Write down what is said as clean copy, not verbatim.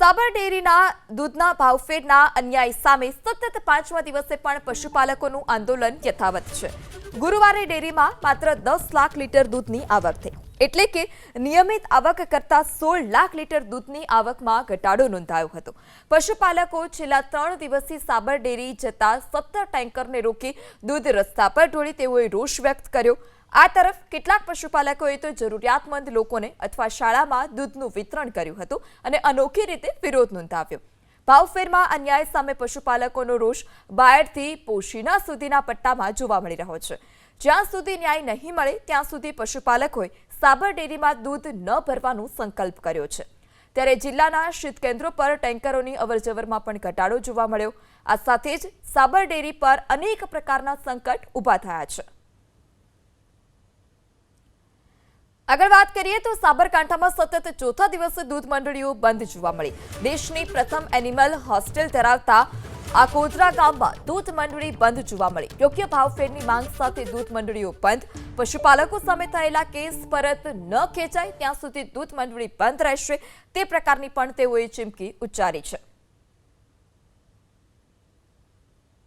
સાબર ડેરીના દૂધના ભાવફેરના અન્યાય સામે સતત 5મા દિવસે પણ પશુપાલકોનું આંદોલન યથાવત છે। ગુરુવારે ડેરીમાં માત્ર 10 લાખ લીટર દૂધની આવક થઈ, એટલે કે નિયમિત આવક કરતા 16 લાખ લીટર દૂધની આવકમાં ઘટાડો નોંધાયો હતો। પશુપાલકો છેલ્લા 3 દિવસથી સાબર ડેરી જતા 17 ટેન્કરને રોકી દૂધ રસ્તા પર ઢોળી તેઓએ રોષ વ્યક્ત કર્યો। આ તરફ કેટલાક પશુપાલકોએ તો જરૂરિયાતમંદ લોકોને અથવા શાળામાં દૂધનું વિતરણ કર્યું હતું અને અનોખી રીતે વિરોધ નોંધાવ્યો। ભાવફેરમાં અન્યાય સામે પશુપાલકોનો રોષ બાયડથી પોશીના સુધીના પટ્ટામાં જોવા મળી રહ્યો છે। જ્યાં સુધી ન્યાય નહીં મળે ત્યાં સુધી પશુપાલકોએ સાબર ડેરીમાં દૂધ ન ભરવાનો સંકલ્પ કર્યો છે। ત્યારે જિલ્લાના શીત કેન્દ્રો પર ટેન્કરોની અવરજવરમાં પણ ઘટાડો જોવા મળ્યો। આ સાથે જ સાબર ડેરી પર અનેક પ્રકારના સંકટ ઊભા થયા છે। આગળ વાત કરીએ તો સાબરકાંઠામાં સતત ચોથા દિવસે દૂધ મંડળીઓ બંધ જોવા મળી। દેશની પ્રથમ એનિમલ હોસ્ટેલ ધરાવતા આકોદરા ગામમાં દૂધ મંડળી બંધ જોવા મળી। યોગ્ય ભાવફેરની માંગ સાથે દૂધ મંડળીઓ બંધ। પશુપાલકો સામે થયેલા કેસ પરત ન ખેંચાય ત્યાં સુધી દૂધ મંડળી બંધ રહેશે તે પ્રકારની પણ તેઓએ ચીમકી ઉચ્ચારી છે।